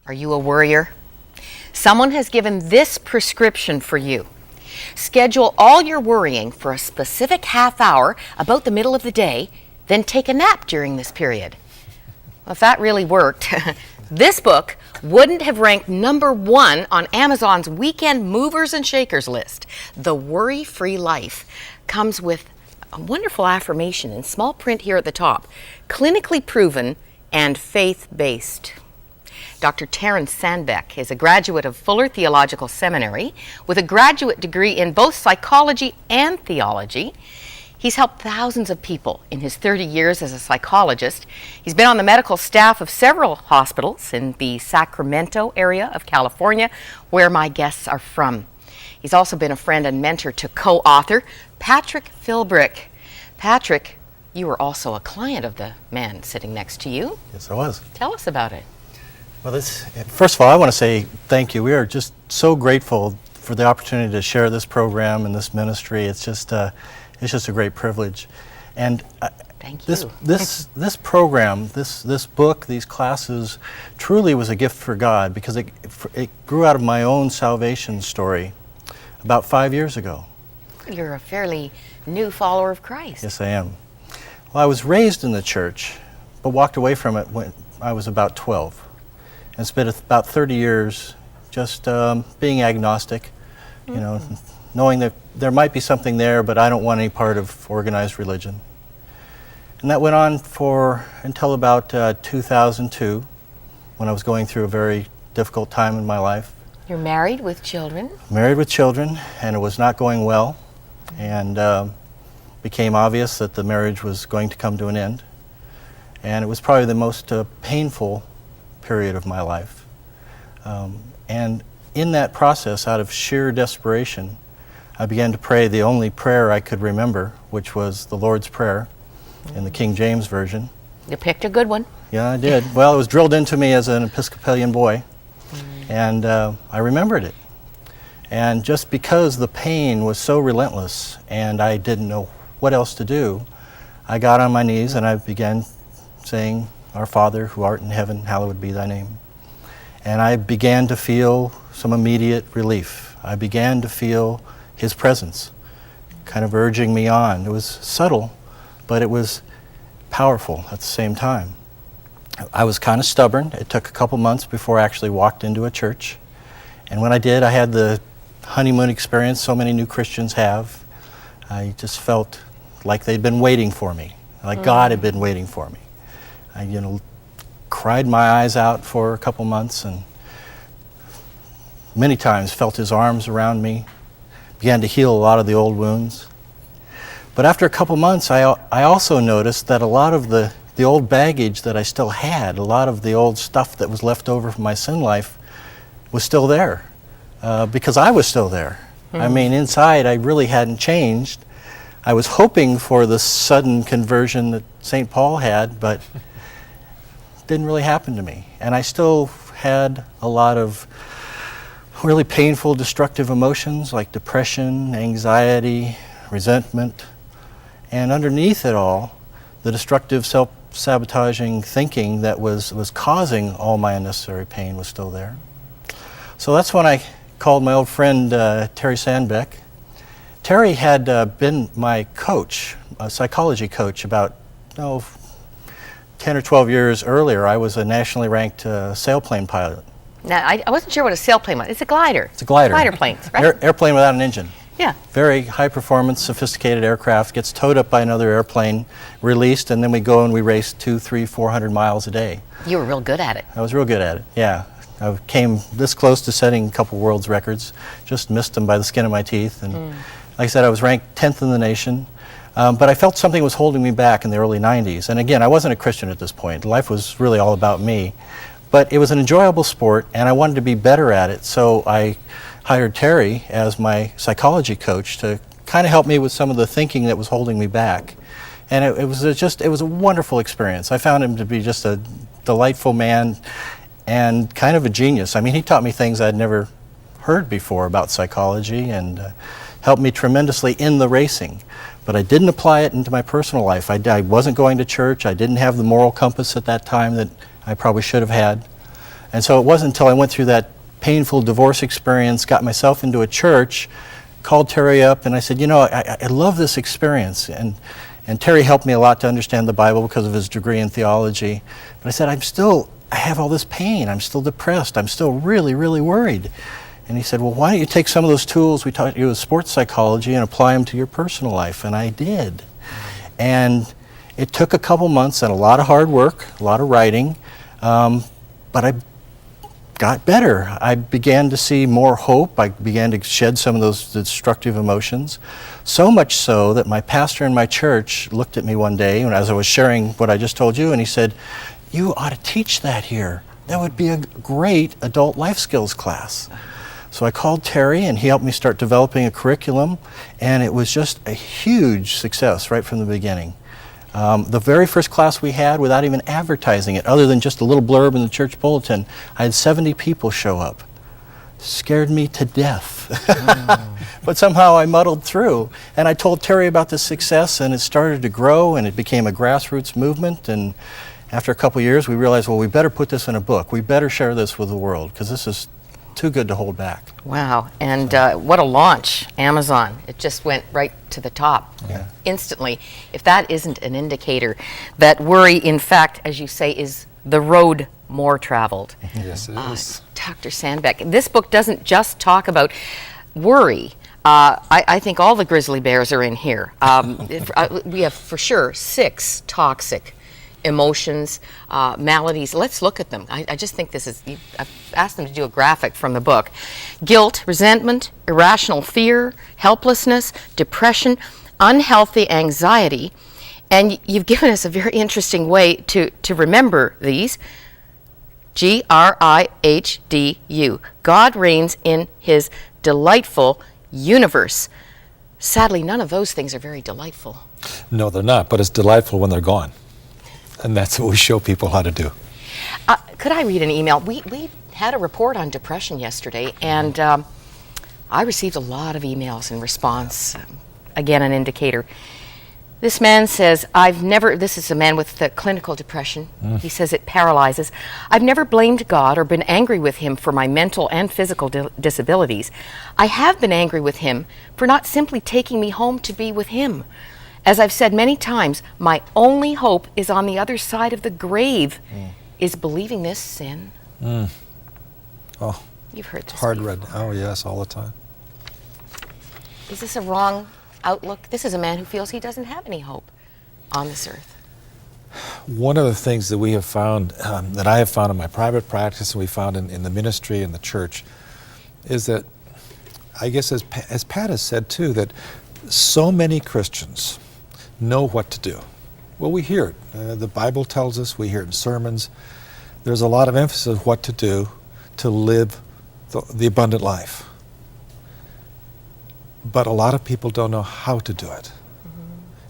Are you a worrier? Someone has given this prescription for you. Schedule all your worrying for a specific half hour about the middle of the day, then take a nap during this period. Well, if that really worked, this book wouldn't have ranked #1 on Amazon's weekend movers and shakers list. The Worry-Free Life comes with a wonderful affirmation in small print here at the top. Clinically proven and faith-based. Dr. Terence Sandbeck is a graduate of Fuller Theological Seminary with a graduate degree in both psychology and theology. He's helped thousands of people in his 30 years as a psychologist. He's been on the medical staff of several hospitals in the Sacramento area of California, where my guests are from. He's also been a friend and mentor to co-author Patrick Philbrick. Patrick, you were also a client of the man sitting next to you. Yes, I was. Tell us about it. Well, first of all, I want to say thank you. We are just so grateful for the opportunity to share this program and this ministry. It's just a great privilege. And thank you. This program, this book, these classes, truly was a gift for God, because it grew out of my own salvation story about 5 years ago. You're a fairly new follower of Christ. Yes, I am. Well, I was raised in the church, but walked away from it when I was about 12. And spent about 30 years just being agnostic, you know, knowing that there might be something there, but I don't want any part of organized religion. And that went on until about 2002, when I was going through a very difficult time in my life. You're married with children? Married with children, and it was not going well, and became obvious that the marriage was going to come to an end. And it was probably the most painful period of my life. And in that process, out of sheer desperation, I began to pray the only prayer I could remember, which was the Lord's Prayer in the King James Version. You picked a good one. Yeah, I did. Well, it was drilled into me as an Episcopalian boy, and I remembered it. And just because the pain was so relentless and I didn't know what else to do, I got on my knees and I began saying, "Our Father, who art in heaven, hallowed be thy name." And I began to feel some immediate relief. I began to feel his presence kind of urging me on. It was subtle, but it was powerful at the same time. I was kind of stubborn. It took a couple months before I actually walked into a church. And when I did, I had the honeymoon experience so many new Christians have. I just felt like they'd been waiting for me, like God had been waiting for me. I, cried my eyes out for a couple months, and many times felt his arms around me, began to heal a lot of the old wounds. But after a couple months, I also noticed that a lot of the old baggage that I still had, a lot of the old stuff that was left over from my sin life was still there, because I was still there. I mean, inside I really hadn't changed. I was hoping for the sudden conversion that St. Paul had, but didn't really happen to me. And I still had a lot of really painful, destructive emotions like depression, anxiety, resentment. And underneath it all, the destructive, self-sabotaging thinking that was causing all my unnecessary pain was still there. So that's when I called my old friend Terry Sandbeck. Terry had been my coach, a psychology coach, about 10 or 12 years earlier. I was a nationally ranked sailplane pilot. Now, I wasn't sure what a sailplane was. It's a glider. It's a glider. Glider planes, right? Airplane without an engine. Yeah. Very high performance, sophisticated aircraft, gets towed up by another airplane, released, and then we go and we race 200, 300, 400 miles a day. You were real good at it. I was real good at it, yeah. I came this close to setting a couple world's records, just missed them by the skin of my teeth. And like I said, I was ranked 10th in the nation. But I felt something was holding me back in the early 90s. And again, I wasn't a Christian at this point. Life was really all about me. But it was an enjoyable sport, and I wanted to be better at it. So I hired Terry as my psychology coach to kind of help me with some of the thinking that was holding me back. And it was a wonderful experience. I found him to be just a delightful man and kind of a genius. I mean, he taught me things I'd never heard before about psychology, and helped me tremendously in the racing. But I didn't apply it into my personal life. I wasn't going to church. I didn't have the moral compass at that time that I probably should have had. And so it wasn't until I went through that painful divorce experience, got myself into a church, called Terry up, and I said, I love this experience. And Terry helped me a lot to understand the Bible because of his degree in theology. But I said, I have all this pain. I'm still depressed. I'm still really, really worried. And he said, well, why don't you take some of those tools we taught you with sports psychology and apply them to your personal life? And I did. And it took a couple months and a lot of hard work, a lot of writing, but I got better. I began to see more hope. I began to shed some of those destructive emotions. So much so that my pastor in my church looked at me one day as I was sharing what I just told you, and he said, you ought to teach that here. That would be a great adult life skills class. So I called Terry, and he helped me start developing a curriculum, and it was just a huge success right from the beginning. The very first class we had, without even advertising it, other than just a little blurb in the church bulletin, I had 70 people show up. Scared me to death. But somehow I muddled through, and I told Terry about the success, and it started to grow, and it became a grassroots movement. And after a couple years, we realized, well, we better put this in a book. We better share this with the world, because this is too good to hold back. Wow, and what a launch, Amazon. It just went right to the top instantly. If that isn't an indicator that worry, in fact, as you say, is the road more traveled. Yes, it is. Dr. Sandbeck, this book doesn't just talk about worry. I think all the grizzly bears are in here. We have for sure 6 toxic emotions, maladies. Let's look at them. I just think this is, I've asked them to do a graphic from the book. Guilt, resentment, irrational fear, helplessness, depression, unhealthy anxiety. And you've given us a very interesting way to remember these. GRIHDU. God reigns in his delightful universe. Sadly, none of those things are very delightful. No, they're not, but it's delightful when they're gone. And that's what we show people how to do. Could I read an email? We had a report on depression yesterday, and I received a lot of emails in response. Again, an indicator. This man says, this is a man with clinical depression. He says it paralyzes. I've never blamed God or been angry with him for my mental and physical disabilities. I have been angry with him for not simply taking me home to be with him. As I've said many times, my only hope is on the other side of the grave. Is believing this sin? Oh, you've heard this hard before. read. Oh, yes, all the time. Is this a wrong outlook? This is a man who feels he doesn't have any hope on this earth. One of the things that we have found, that I have found in my private practice, and we found in the ministry and the church, is that, I guess as Pat has said too, that so many Christians know what to do. Well, we hear it. The Bible tells us, we hear it in sermons. There's a lot of emphasis on what to do to live the abundant life. But a lot of people don't know how to do it.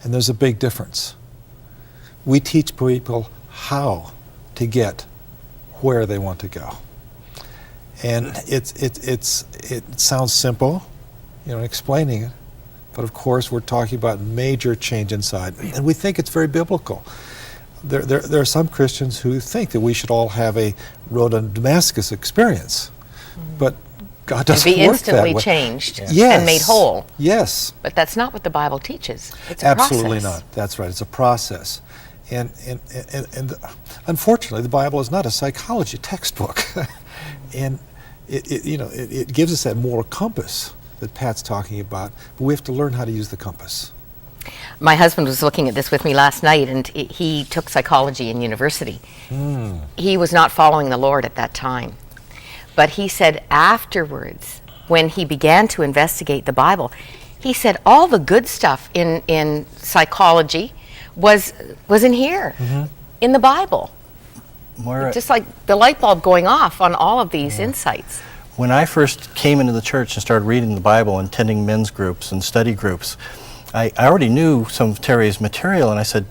And there's a big difference. We teach people how to get where they want to go. And it sounds simple, explaining it. But of course, we're talking about major change inside, and we think it's very biblical. There are some Christians who think that we should all have a road to Damascus experience, but God doesn't work that way. Be instantly changed and made whole. Yes. But that's not what the Bible teaches. It's a Absolutely process. not. That's right. It's a process, and unfortunately, the Bible is not a psychology textbook, and it gives us that moral compass that Pat's talking about, but we have to learn how to use the compass. My husband was looking at this with me last night, and he took psychology in university. He was not following the Lord at that time. But he said afterwards, when he began to investigate the Bible, he said all the good stuff in psychology was in here, in the Bible. Just like the light bulb going off on all of these insights. When I first came into the church and started reading the Bible and attending men's groups and study groups, I already knew some of Terry's material, and I said,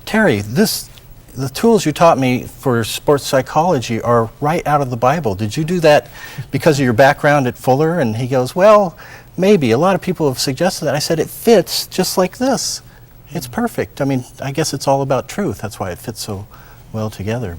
Terry, the tools you taught me for sports psychology are right out of the Bible. Did you do that because of your background at Fuller? And he goes, well, maybe. A lot of people have suggested that. I said, it fits just like this. It's perfect. I mean, I guess it's all about truth. That's why it fits so well together.